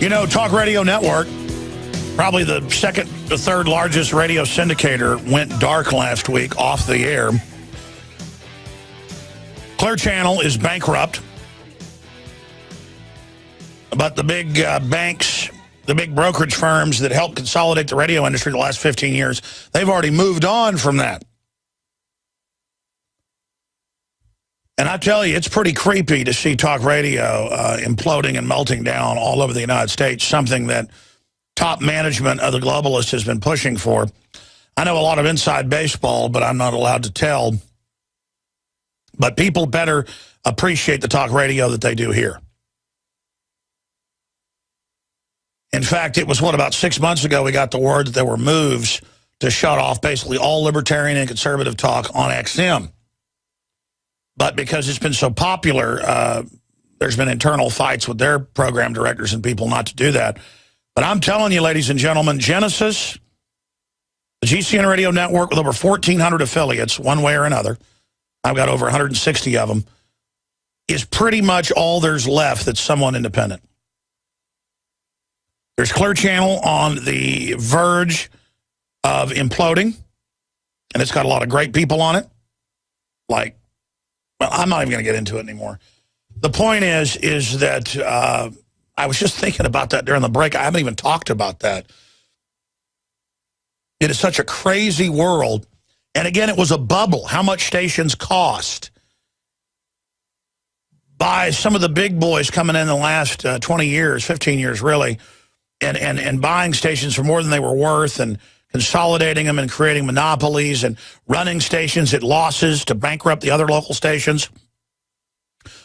You know, Talk Radio Network, probably the second or third largest radio syndicator, went dark last week, off the air. Clear Channel is bankrupt. But the big banks, the big brokerage firms that helped consolidate the radio industry the last 15 years, they've already moved on from that. And I tell you, it's pretty creepy to see talk radio imploding and melting down all over the United States, something that top management of the globalists has been pushing for. I know a lot of inside baseball, but I'm not allowed to tell. But people better appreciate the talk radio that they do here. In fact, it was, about 6 months ago, we got the word that there were moves to shut off basically all libertarian and conservative talk on XM. But because it's been so popular, there's been internal fights with their program directors and people not to do that. But I'm telling you, ladies and gentlemen, Genesis, the GCN Radio Network with over 1,400 affiliates, one way or another, I've got over 160 of them, is pretty much all there's left that's somewhat independent. There's Clear Channel on the verge of imploding, and it's got a lot of great people on it. Like, well, I'm not even going to get into it anymore. The point is that I was just thinking about that during the break. I haven't even talked about that. It is such a crazy world. And again, it was a bubble. How much stations cost? By some of the big boys coming in the last 20 years, 15 years really, and buying stations for more than they were worth and consolidating them and creating monopolies and running stations at losses to bankrupt the other local stations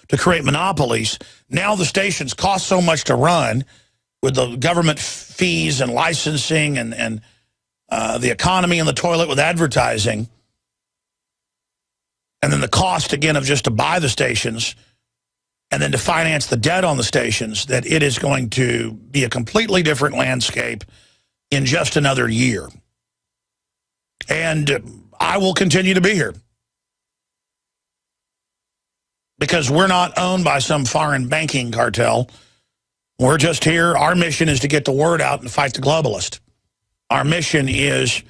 to create monopolies. Now the stations cost so much to run with the government fees and licensing and the economy in the toilet with advertising. And then the cost, again, of just to buy the stations and then to finance the debt on the stations, that it is going to be a completely different landscape in just another year. And I will continue to be here. Because we're not owned by some foreign banking cartel. We're just here. Our mission is to get the word out and fight the globalist. Our mission is to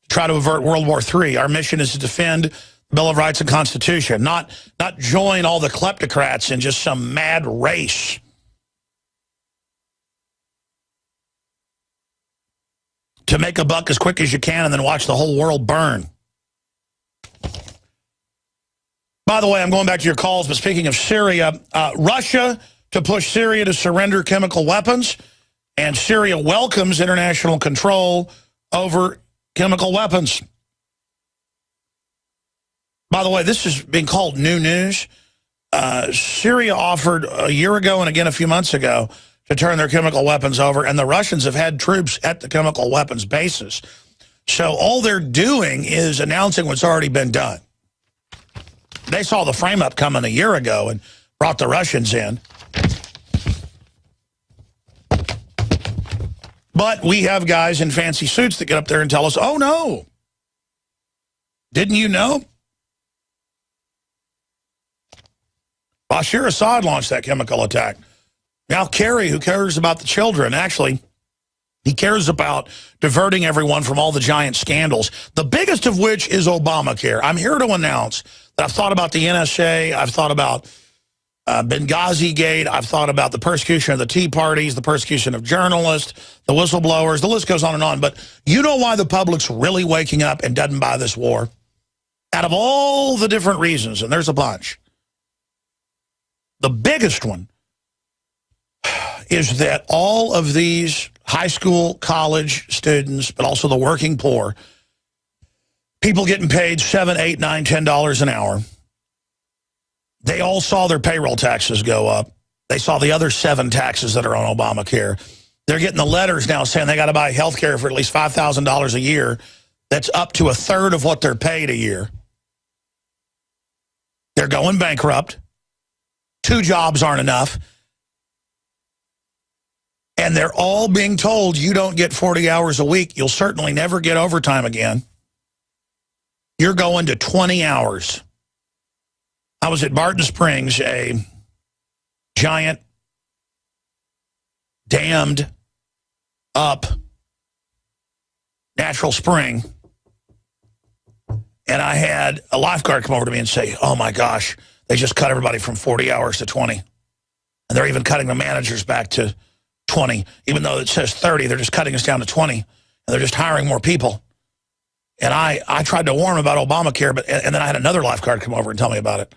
try to avert World War III. Our mission is to defend the Bill of Rights and Constitution, not join all the kleptocrats in just some mad race. To make a buck as quick as you can and then watch the whole world burn. By the way, I'm going back to your calls, but speaking of Syria, Russia to push Syria to surrender chemical weapons, and Syria welcomes international control over chemical weapons. By the way, this is being called new news. Syria offered a year ago and again a few months ago to turn their chemical weapons over, and the Russians have had troops at the chemical weapons bases. So all they're doing is announcing what's already been done. They saw the frame-up coming a year ago and brought the Russians in. But we have guys in fancy suits that get up there and tell us, oh, no. Didn't you know? Bashar Assad launched that chemical attack. Now Kerry, who cares about the children, actually, he cares about diverting everyone from all the giant scandals, the biggest of which is Obamacare. I'm here to announce that I've thought about the NSA, I've thought about Benghazi Gate, I've thought about the persecution of the Tea Parties, the persecution of journalists, the whistleblowers, the list goes on and on. But you know why the public's really waking up and doesn't buy this war? Out of all the different reasons, and there's a bunch, the biggest one is that all of these high school, college students, but also the working poor, people getting paid $7, $8, $9, $10 an hour, they all saw their payroll taxes go up. They saw the other 7 taxes that are on Obamacare. They're getting the letters now saying they got to buy health care for at least $5,000 a year. That's up to 1/3 of what they're paid a year. They're going bankrupt. 2 jobs aren't enough. And they're all being told, you don't get 40 hours a week. You'll certainly never get overtime again. You're going to 20 hours. I was at Barton Springs, a giant dammed up natural spring, and I had a lifeguard come over to me and say, oh my gosh, they just cut everybody from 40 hours to 20. And they're even cutting the managers back to 20. Even though it says 30, they're just cutting us down to 20. And they're just hiring more people. And I tried to warn them about Obamacare, and then I had another lifeguard come over and tell me about it.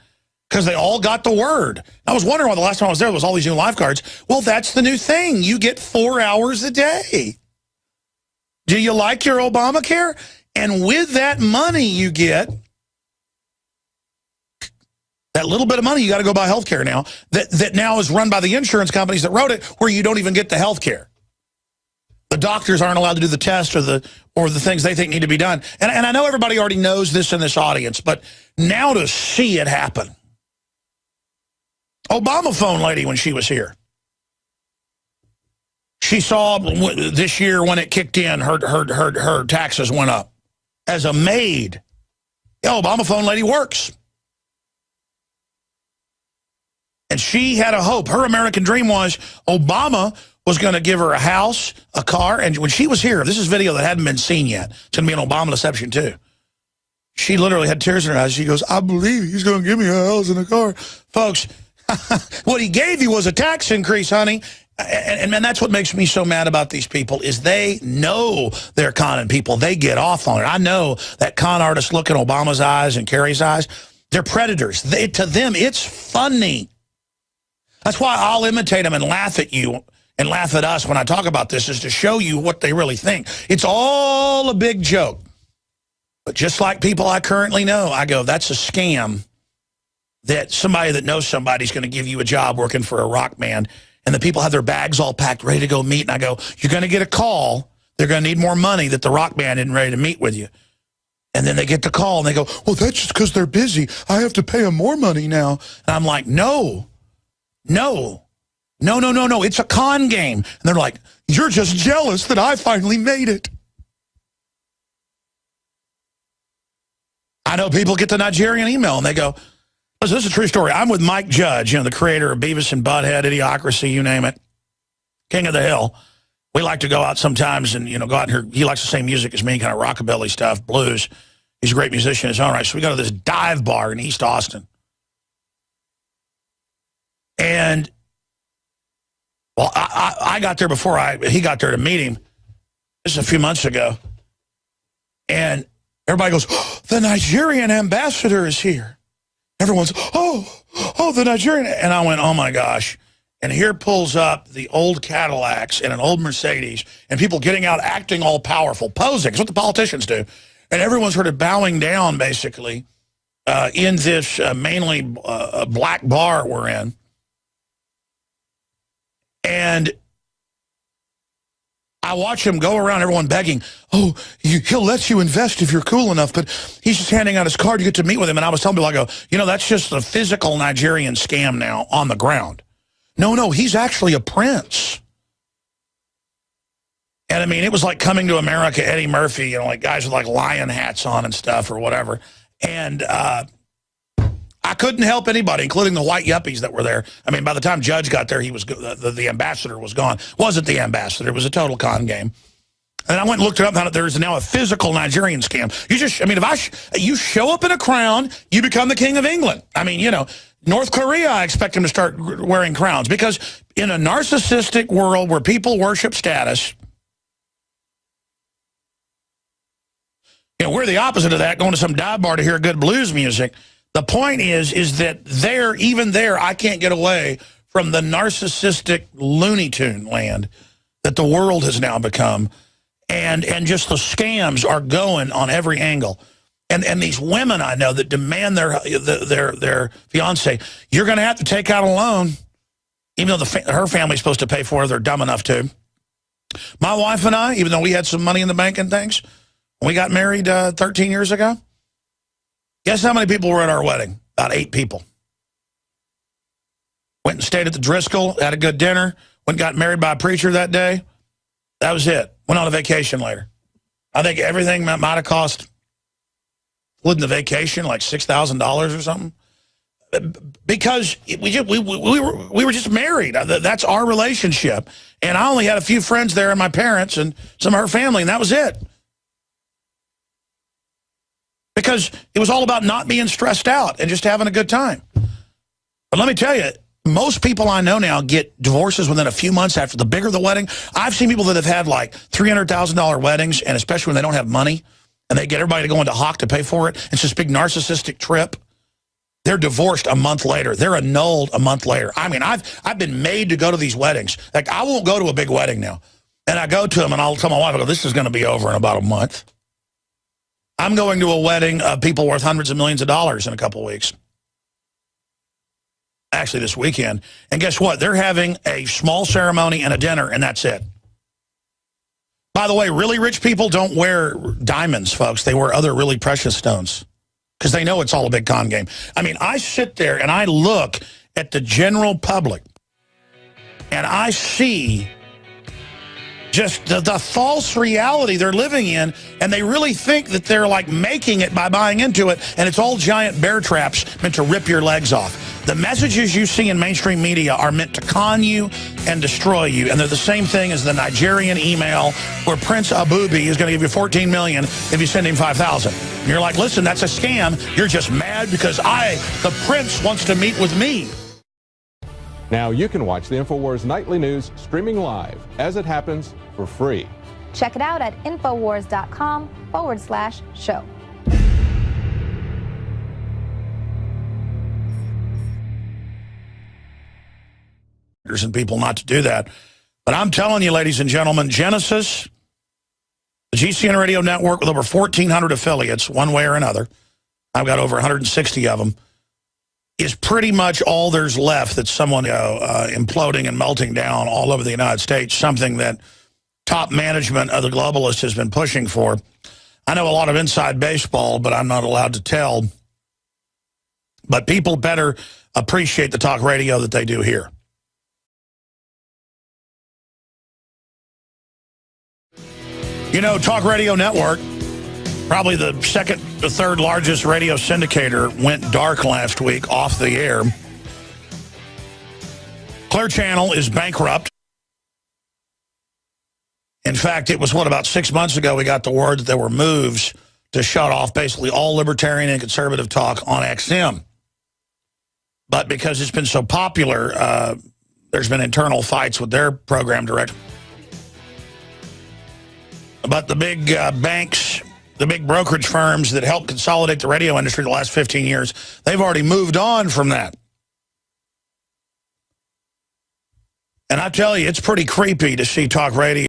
Because they all got the word. I was wondering why the last time I was there was all these new lifeguards. Well, that's the new thing. You get 4 hours a day. Do you like your Obamacare? And with that money you get, that little bit of money, you got to go buy health care now, that now is run by the insurance companies that wrote it, where you don't even get the health care. The doctors aren't allowed to do the test or the things they think need to be done. And I know everybody already knows this in this audience, but now to see it happen. Obama phone lady, when she was here, she saw this year when it kicked in, her taxes went up. As a maid, the Obama phone lady works. And she had a hope. Her American dream was Obama was going to give her a house, a car, and when she was here, this is video that hadn't been seen yet. It's going to be an Obama deception too. She literally had tears in her eyes. She goes, I believe he's going to give me a house and a car. Folks, what he gave you was a tax increase, honey. And that's what makes me so mad about these people is they know they're conning people. They get off on it. I know that con artists look in Obama's eyes and Kerry's eyes. They're predators. To them, it's funny. That's why I'll imitate them and laugh at you and laugh at us when I talk about this, is to show you what they really think. It's all a big joke. But just like people I currently know, I go, that's a scam. That somebody that knows somebody's going to give you a job working for a rock band, and the people have their bags all packed, ready to go meet, and I go, you're going to get a call. They're going to need more money that the rock band isn't ready to meet with you. And then they get the call, and they go, well, that's just because they're busy. I have to pay them more money now. And I'm like, no. It's a con game. And they're like, you're just jealous that I finally made it. I know people get the Nigerian email, and they go, listen, this is a true story. I'm with Mike Judge, the creator of Beavis and Butthead, Idiocracy, you name it. King of the Hill. We like to go out sometimes and, go out here. He likes the same music as me, kind of rockabilly stuff, blues. He's a great musician in his own right. So we go to this dive bar in East Austin. And, well, I got there before he got there to meet him. This is a few months ago. And everybody goes, oh, the Nigerian ambassador is here. Everyone's, oh, the Nigerian. And I went, oh, my gosh. And here pulls up the old Cadillacs and an old Mercedes, and people getting out, acting all powerful, posing. It's what the politicians do. And everyone's sort of bowing down, basically, in this mainly black bar we're in. And I watch him go around, everyone begging, oh, he'll let you invest if you're cool enough, but he's just handing out his card. You get to meet with him. And I was telling people, I go, that's just a physical Nigerian scam now on the ground. No, he's actually a prince. And I mean, it was like Coming to America, Eddie Murphy, like guys with like lion hats on and stuff or whatever. And I couldn't help anybody, including the white yuppies that were there. I mean, by the time Judge got there, he was the ambassador was gone. Wasn't the ambassador. It was a total con game. And I went and looked it up, and found out there's now a physical Nigerian scam. If you show up in a crown, you become the king of England. I mean, North Korea, I expect him to start wearing crowns, because in a narcissistic world where people worship status, we're the opposite of that, going to some dive bar to hear good blues music. The point is that even there, I can't get away from the narcissistic Looney Tune land that the world has now become. And just the scams are going on every angle. And these women I know that demand their fiance, you're going to have to take out a loan, even though her family's supposed to pay for it, they're dumb enough to. My wife and I, even though we had some money in the bank and things, when we got married 13 years ago, guess how many people were at our wedding? About 8 people. Went and stayed at the Driscoll, had a good dinner, went and got married by a preacher that day. That was it. Went on a vacation later. I think everything might have cost, including the vacation, like $6,000 or something. because we were just married. That's our relationship. And I only had a few friends there and my parents and some of her family, and that was it. Because it was all about not being stressed out and just having a good time. But let me tell you, most people I know now get divorces within a few months after the bigger the wedding. I've seen people that have had like $300,000 weddings, and especially when they don't have money, and they get everybody to go into hock to pay for it. It's this big narcissistic trip. They're divorced a month later. They're annulled a month later. I mean, I've been made to go to these weddings. Like, I won't go to a big wedding now. And I go to them, and I'll tell my wife, I go, this is going to be over in about a month. I'm going to a wedding of people worth hundreds of millions of dollars in a couple of weeks. Actually, this weekend. And guess what? They're having a small ceremony and a dinner, and that's it. By the way, really rich people don't wear diamonds, folks. They wear other really precious stones because they know it's all a big con game. I mean, I sit there and I look at the general public, and I see just the false reality they're living in, and they really think that they're like making it by buying into it, and it's all giant bear traps meant to rip your legs off. The messages you see in mainstream media are meant to con you and destroy you, and they're the same thing as the Nigerian email where Prince Abubi is going to give you $14 million if you send him 5,000. And you're like, listen, that's a scam. You're just mad because the prince, wants to meet with me. Now you can watch the InfoWars Nightly News streaming live as it happens for free. Check it out at Infowars.com/show. And people not to do that. But I'm telling you, ladies and gentlemen, Genesis, the GCN radio network with over 1,400 affiliates, one way or another, I've got over 160 of them, is pretty much all there's left that's someone imploding and melting down all over the United States, something that top management of the globalists has been pushing for. I know a lot of inside baseball, but I'm not allowed to tell. But people better appreciate the talk radio that they do here. You know, Talk Radio Network, probably the second or third largest radio syndicator, went dark last week, off the air. Clear Channel is bankrupt. In fact, it was, about 6 months ago we got the word that there were moves to shut off basically all libertarian and conservative talk on XM. But because it's been so popular, there's been internal fights with their program director. But the big banks, the big brokerage firms that helped consolidate the radio industry the last 15 years, they've already moved on from that. And I tell you, it's pretty creepy to see talk radio